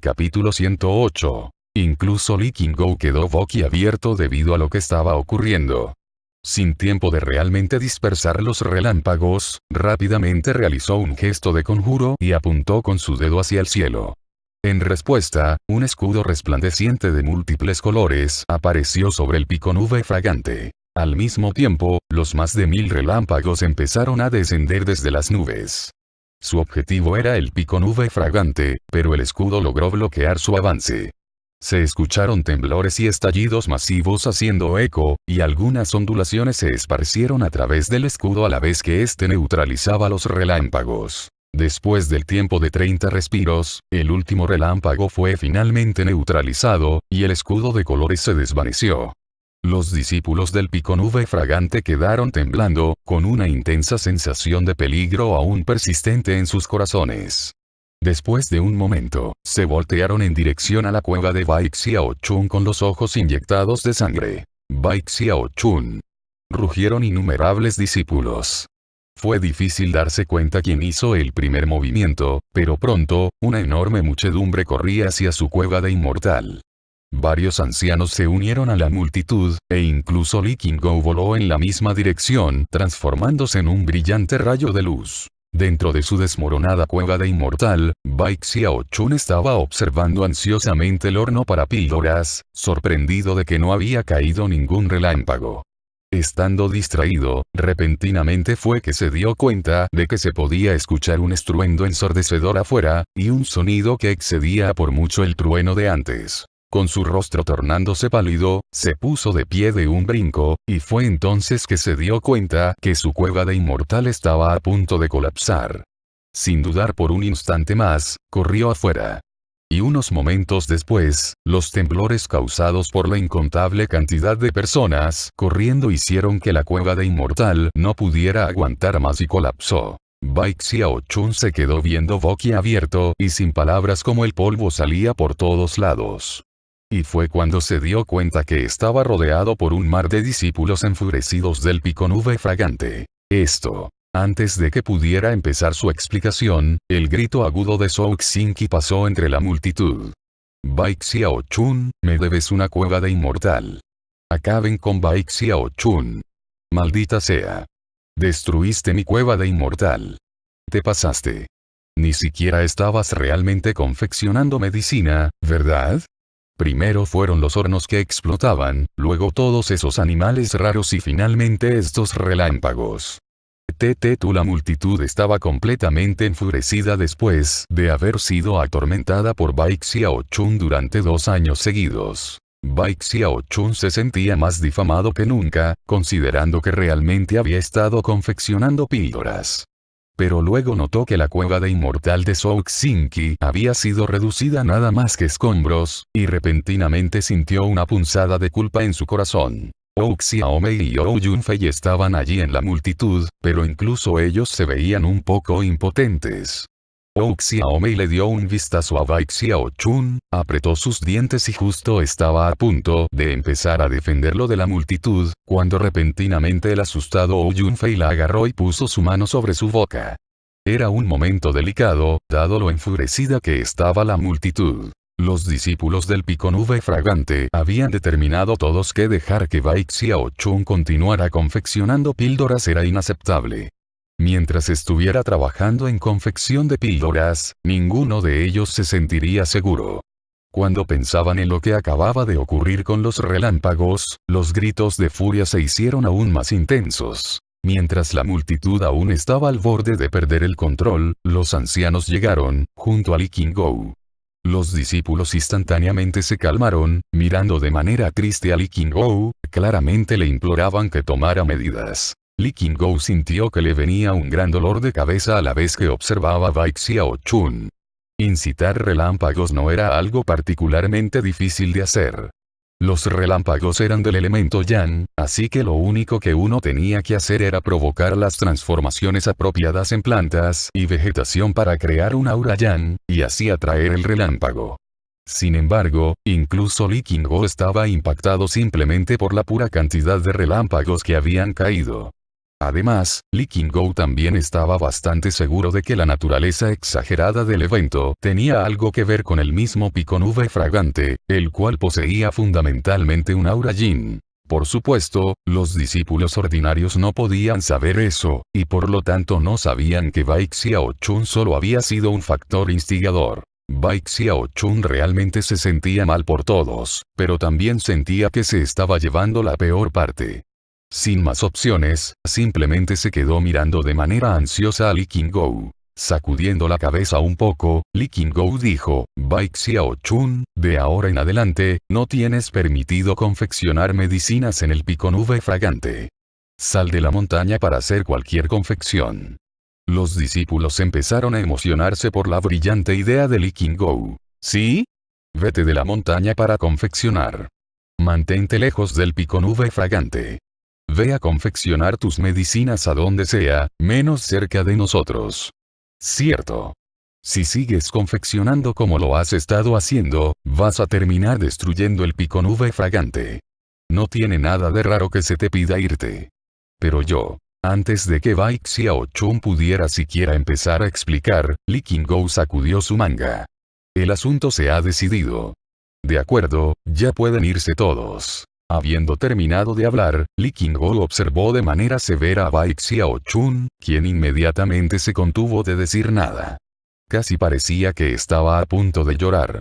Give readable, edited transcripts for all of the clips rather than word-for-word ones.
Capítulo 108. Incluso Lee King-go quedó boquiabierto debido a lo que estaba ocurriendo. Sin tiempo de realmente dispersar los relámpagos, rápidamente realizó un gesto de conjuro y apuntó con su dedo hacia el cielo. En respuesta, un escudo resplandeciente de múltiples colores apareció sobre el pico nube fragante. Al mismo tiempo, los más de 1000 relámpagos empezaron a descender desde las nubes. Su objetivo era el pico nube fragante, pero el escudo logró bloquear su avance. Se escucharon temblores y estallidos masivos haciendo eco, y algunas ondulaciones se esparcieron a través del escudo a la vez que éste neutralizaba los relámpagos. Después del tiempo de 30 respiros, el último relámpago fue finalmente neutralizado, y el escudo de colores se desvaneció. Los discípulos del pico nube fragante quedaron temblando, con una intensa sensación de peligro aún persistente en sus corazones. Después de un momento, se voltearon en dirección a la cueva de Baek Xiao-chun con los ojos inyectados de sangre. Baek Xiao-chun. Rugieron innumerables discípulos. Fue difícil darse cuenta quién hizo el primer movimiento, pero pronto, una enorme muchedumbre corría hacia su cueva de inmortal. Varios ancianos se unieron a la multitud, e incluso Lee King-go voló en la misma dirección, transformándose en un brillante rayo de luz. Dentro de su desmoronada cueva de inmortal, Baek Xiao-chun estaba observando ansiosamente el horno para píldoras, sorprendido de que no había caído ningún relámpago. Estando distraído, repentinamente fue que se dio cuenta de que se podía escuchar un estruendo ensordecedor afuera, y un sonido que excedía por mucho el trueno de antes. Con su rostro tornándose pálido, se puso de pie de un brinco, y fue entonces que se dio cuenta que su cueva de inmortal estaba a punto de colapsar. Sin dudar por un instante más, corrió afuera. Y unos momentos después, los temblores causados por la incontable cantidad de personas corriendo hicieron que la cueva de inmortal no pudiera aguantar más y colapsó. Baek Xiao-chun se quedó viendo boquiabierto y sin palabras como el polvo salía por todos lados. Y fue cuando se dio cuenta que estaba rodeado por un mar de discípulos enfurecidos del pico nube fragante. Antes de que pudiera empezar su explicación, el grito agudo de Zhou Xingqi pasó entre la multitud. Baek Xiao-chun, me debes una cueva de inmortal. Acaben con Baek Xiao-chun. Maldita sea. Destruiste mi cueva de inmortal. Te pasaste. Ni siquiera estabas realmente confeccionando medicina, ¿verdad? Primero fueron los hornos que explotaban, luego todos esos animales raros y finalmente estos relámpagos. La multitud estaba completamente enfurecida después de haber sido atormentada por Baek Xiao-chun durante 2 años seguidos. Baek Xiao-chun se sentía más difamado que nunca, considerando que realmente había estado confeccionando píldoras. Pero luego notó que la cueva de inmortal de Zhou Xingqi había sido reducida a nada más que escombros, y repentinamente sintió una punzada de culpa en su corazón. Zhou Xiaomei y Zhou Yunfei estaban allí en la multitud, pero incluso ellos se veían un poco impotentes. Zhou Xiaomei le dio un vistazo a Baek Xiao-chun, apretó sus dientes y justo estaba a punto de empezar a defenderlo de la multitud, cuando repentinamente el asustado Zhou Yunfei la agarró y puso su mano sobre su boca. Era un momento delicado, dado lo enfurecida que estaba la multitud. Los discípulos del pico nube fragante habían determinado todos que dejar que Baek Xiao-chun continuara confeccionando píldoras era inaceptable. Mientras estuviera trabajando en confección de píldoras, ninguno de ellos se sentiría seguro. Cuando pensaban en lo que acababa de ocurrir con los relámpagos, los gritos de furia se hicieron aún más intensos. Mientras la multitud aún estaba al borde de perder el control, los ancianos llegaron, junto a Lee King-go. Los discípulos instantáneamente se calmaron, mirando de manera triste a Lee King-go, claramente le imploraban que tomara medidas. Lee King-go sintió que le venía un gran dolor de cabeza a la vez que observaba a Baek Xiao-chun. Incitar relámpagos no era algo particularmente difícil de hacer. Los relámpagos eran del elemento Yang, así que lo único que uno tenía que hacer era provocar las transformaciones apropiadas en plantas y vegetación para crear un aura Yang, y así atraer el relámpago. Sin embargo, incluso Lee King-go estaba impactado simplemente por la pura cantidad de relámpagos que habían caído. Además, Lee King-go también estaba bastante seguro de que la naturaleza exagerada del evento tenía algo que ver con el mismo pico nube fragante, el cual poseía fundamentalmente un aura yin. Por supuesto, los discípulos ordinarios no podían saber eso, y por lo tanto no sabían que Bai Xiaochun solo había sido un factor instigador. Bai Xiaochun realmente se sentía mal por todos, pero también sentía que se estaba llevando la peor parte. Sin más opciones, simplemente se quedó mirando de manera ansiosa a Lee King-go. Sacudiendo la cabeza un poco, Lee King-go dijo, Bai Xiaochun, de ahora en adelante, no tienes permitido confeccionar medicinas en el pico nube fragante. Sal de la montaña para hacer cualquier confección. Los discípulos empezaron a emocionarse por la brillante idea de Lee King-go. ¿Sí? Vete de la montaña para confeccionar. Mantente lejos del pico nube fragante. Ve a confeccionar tus medicinas a donde sea, menos cerca de nosotros. Cierto. Si sigues confeccionando como lo has estado haciendo, vas a terminar destruyendo el pico nube fragante. No tiene nada de raro que se te pida irte. Pero yo. Antes de que Bai Xiaochun pudiera siquiera empezar a explicar, Lee King-go sacudió su manga. El asunto se ha decidido. De acuerdo, ya pueden irse todos. Habiendo terminado de hablar, Lee King-go observó de manera severa a Bai Xiaochun, quien inmediatamente se contuvo de decir nada. Casi parecía que estaba a punto de llorar.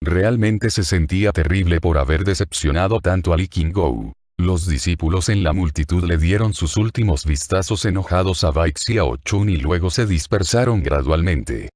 Realmente se sentía terrible por haber decepcionado tanto a Lee King-go. Los discípulos en la multitud le dieron sus últimos vistazos enojados a Bai Xiaochun y luego se dispersaron gradualmente.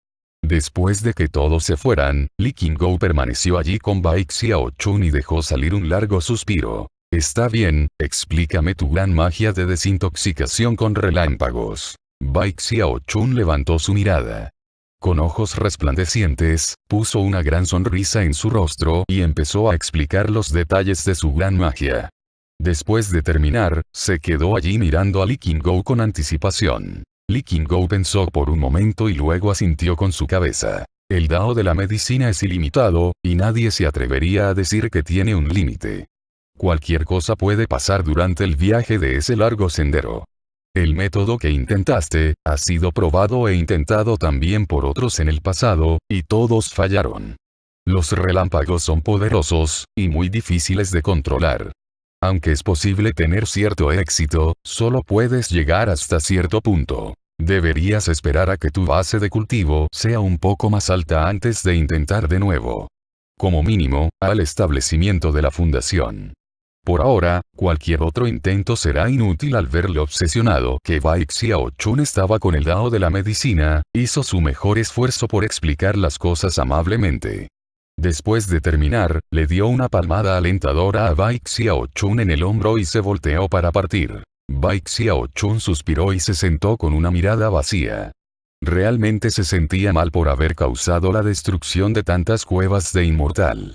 Después de que todos se fueran, Lee King-go permaneció allí con Bai Xiaochun y dejó salir un largo suspiro. Está bien, explícame tu gran magia de desintoxicación con relámpagos. Bai Xiaochun levantó su mirada. Con ojos resplandecientes, puso una gran sonrisa en su rostro y empezó a explicar los detalles de su gran magia. Después de terminar, se quedó allí mirando a Lee King-go con anticipación. Lee King-go pensó por un momento y luego asintió con su cabeza. El Dao de la medicina es ilimitado, y nadie se atrevería a decir que tiene un límite. Cualquier cosa puede pasar durante el viaje de ese largo sendero. El método que intentaste, ha sido probado e intentado también por otros en el pasado, y todos fallaron. Los relámpagos son poderosos, y muy difíciles de controlar. Aunque es posible tener cierto éxito, solo puedes llegar hasta cierto punto. Deberías esperar a que tu base de cultivo sea un poco más alta antes de intentar de nuevo. Como mínimo, al establecimiento de la fundación. Por ahora, cualquier otro intento será inútil. Al verle obsesionado que Bai Xiaochun estaba con el Dao de la medicina, hizo su mejor esfuerzo por explicar las cosas amablemente. Después de terminar, le dio una palmada alentadora a Bai Xiaochun en el hombro y se volteó para partir. Bai Xiaochun suspiró y se sentó con una mirada vacía. Realmente se sentía mal por haber causado la destrucción de tantas cuevas de inmortal.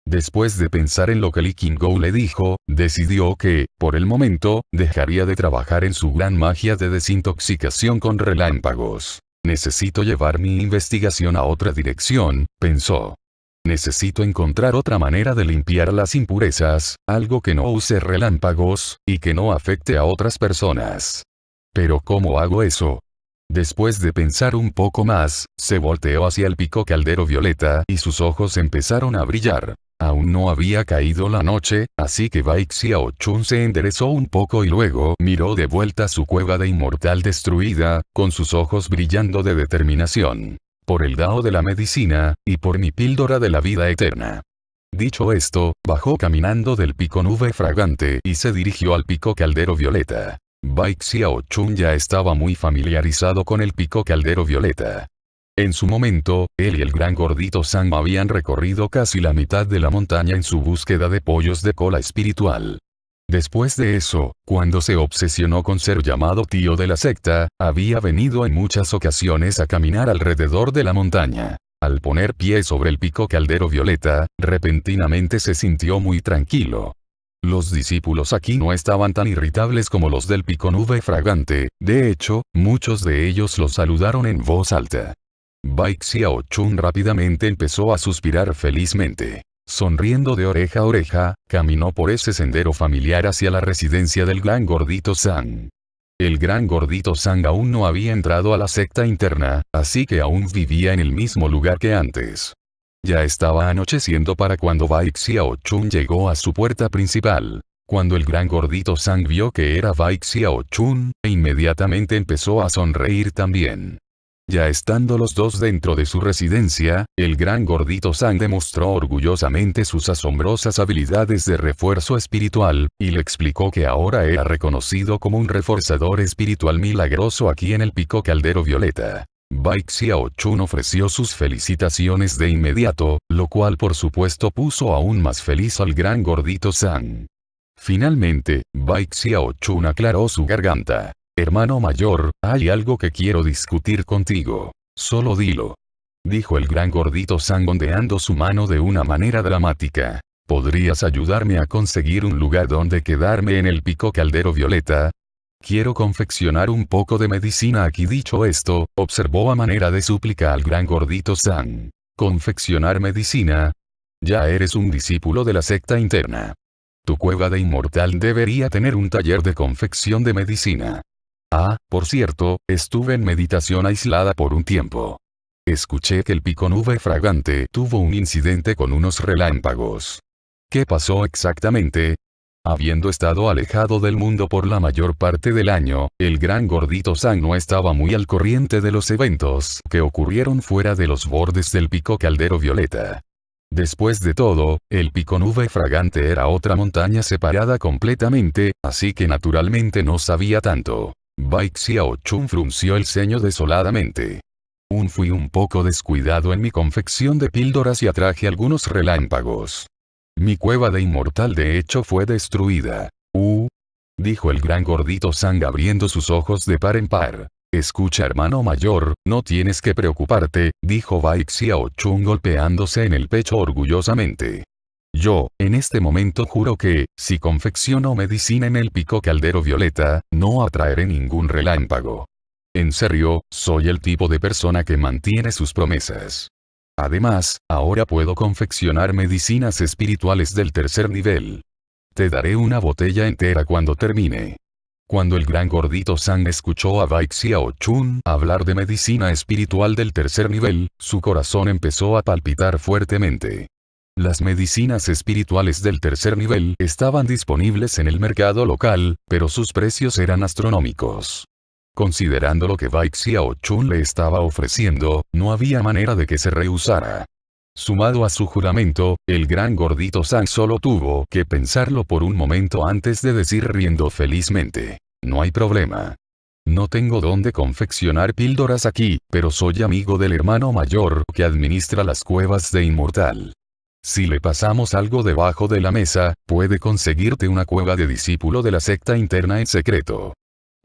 Después de pensar en lo que Lee King-go le dijo, decidió que, por el momento, dejaría de trabajar en su gran magia de desintoxicación con relámpagos. Necesito llevar mi investigación a otra dirección, pensó. Necesito encontrar otra manera de limpiar las impurezas, algo que no use relámpagos, y que no afecte a otras personas. Pero ¿cómo hago eso? Después de pensar un poco más, se volteó hacia el pico caldero violeta y sus ojos empezaron a brillar. Aún no había caído la noche, así que Bai Xiaochun se enderezó un poco y luego miró de vuelta su cueva de inmortal destruida, con sus ojos brillando de determinación. Por el Dao de la medicina, y por mi píldora de la vida eterna. Dicho esto, bajó caminando del pico nube fragante y se dirigió al pico caldero violeta. Bai Xiaochun ya estaba muy familiarizado con el pico caldero violeta. En su momento, él y el gran gordito Sam habían recorrido casi la mitad de la montaña en su búsqueda de pollos de cola espiritual. Después de eso, cuando se obsesionó con ser llamado tío de la secta, había venido en muchas ocasiones a caminar alrededor de la montaña. Al poner pie sobre el pico caldero violeta, repentinamente se sintió muy tranquilo. Los discípulos aquí no estaban tan irritables como los del pico nube fragante, de hecho, muchos de ellos los saludaron en voz alta. Bai Xiaochun rápidamente empezó a suspirar felizmente. Sonriendo de oreja a oreja, caminó por ese sendero familiar hacia la residencia del gran gordito San. El gran gordito Sang aún no había entrado a la secta interna, así que aún vivía en el mismo lugar que antes. Ya estaba anocheciendo para cuando Bai Xiaochun llegó a su puerta principal. Cuando el gran gordito Sang vio que era Bai Xiaochun, inmediatamente empezó a sonreír también. Ya estando los dos dentro de su residencia, el gran gordito Sang demostró orgullosamente sus asombrosas habilidades de refuerzo espiritual, y le explicó que ahora era reconocido como un reforzador espiritual milagroso aquí en el Pico Caldero Violeta. Bai Xiaochun ofreció sus felicitaciones de inmediato, lo cual por supuesto puso aún más feliz al gran gordito Sang. Finalmente, Bai Xiaochun aclaró su garganta. Hermano mayor, hay algo que quiero discutir contigo. Solo dilo. Dijo el gran gordito Sang ondeando su mano de una manera dramática. ¿Podrías ayudarme a conseguir un lugar donde quedarme en el Pico Caldero Violeta? Quiero confeccionar un poco de medicina aquí. Dicho esto, observó a manera de súplica al gran gordito Sang. ¿Confeccionar medicina? Ya eres un discípulo de la secta interna. Tu cueva de inmortal debería tener un taller de confección de medicina. Ah, por cierto, estuve en meditación aislada por un tiempo. Escuché que el pico nube fragante tuvo un incidente con unos relámpagos. ¿Qué pasó exactamente? Habiendo estado alejado del mundo por la mayor parte del año, el gran gordito Sang no estaba muy al corriente de los eventos que ocurrieron fuera de los bordes del Pico Caldero Violeta. Después de todo, el Pico Nube Fragante era otra montaña separada completamente, así que naturalmente no sabía tanto. Bai Xiaochun frunció el ceño desoladamente. Fui un poco descuidado en mi confección de píldoras y atraje algunos relámpagos. Mi cueva de inmortal de hecho fue destruida. Dijo el gran gordito Sang abriendo sus ojos de par en par. Escucha hermano mayor, no tienes que preocuparte, dijo Bai Xiaochun golpeándose en el pecho orgullosamente. Yo, en este momento juro que, si confecciono medicina en el Pico Caldero Violeta, no atraeré ningún relámpago. En serio, soy el tipo de persona que mantiene sus promesas. Además, ahora puedo confeccionar medicinas espirituales del tercer nivel. Te daré una botella entera cuando termine. Cuando el gran gordito Sang escuchó a Bai Xiaochun hablar de medicina espiritual del tercer nivel, su corazón empezó a palpitar fuertemente. Las medicinas espirituales del tercer nivel estaban disponibles en el mercado local, pero sus precios eran astronómicos. Considerando lo que Bai Xiaochun le estaba ofreciendo, no había manera de que se rehusara. Sumado a su juramento, el gran gordito Sang solo tuvo que pensarlo por un momento antes de decir riendo felizmente. No hay problema. No tengo dónde confeccionar píldoras aquí, pero soy amigo del hermano mayor que administra las cuevas de inmortal. Si le pasamos algo debajo de la mesa, puede conseguirte una cueva de discípulo de la secta interna en secreto.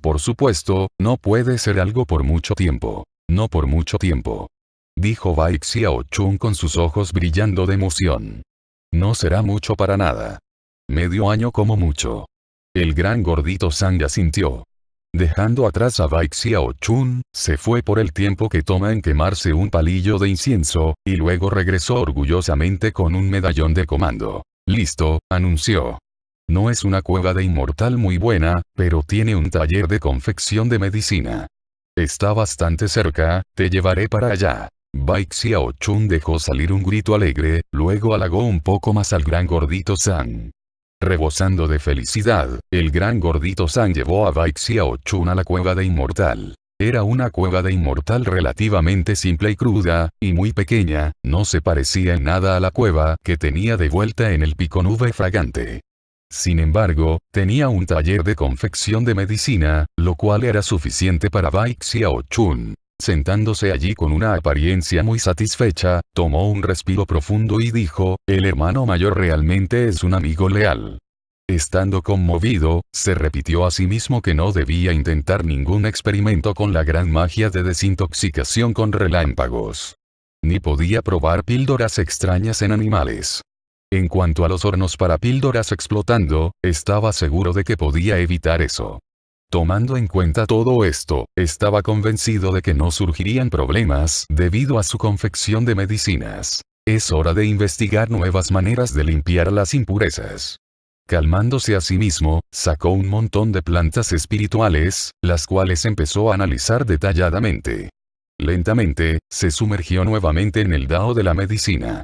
Por supuesto, no puede ser algo por mucho tiempo. No por mucho tiempo. Dijo Bai Xiaochun con sus ojos brillando de emoción. No será mucho para nada. Medio año como mucho. El gran gordito Sang asintió. Dejando atrás a Bai Xiaochun, se fue por el tiempo que toma en quemarse un palillo de incienso, y luego regresó orgullosamente con un medallón de comando. Listo, anunció. No es una cueva de inmortal muy buena, pero tiene un taller de confección de medicina. Está bastante cerca, te llevaré para allá. Bai Xiaochun dejó salir un grito alegre, luego halagó un poco más al gran gordito Sang. Rebosando de felicidad, el gran gordito Sang llevó a Bai Xiaochun a la cueva de inmortal. Era una cueva de inmortal relativamente simple y cruda, y muy pequeña, no se parecía en nada a la cueva que tenía de vuelta en el Pico Nube Fragante. Sin embargo, tenía un taller de confección de medicina, lo cual era suficiente para Bai Xiaochun. Sentándose allí con una apariencia muy satisfecha, tomó un respiro profundo y dijo, el hermano mayor realmente es un amigo leal. Estando conmovido, se repitió a sí mismo que no debía intentar ningún experimento con la gran magia de desintoxicación con relámpagos. Ni podía probar píldoras extrañas en animales. En cuanto a los hornos para píldoras explotando, estaba seguro de que podía evitar eso. Tomando en cuenta todo esto, estaba convencido de que no surgirían problemas debido a su confección de medicinas. Es hora de investigar nuevas maneras de limpiar las impurezas. Calmándose a sí mismo, sacó un montón de plantas espirituales, las cuales empezó a analizar detalladamente. Lentamente, se sumergió nuevamente en el Dao de la medicina.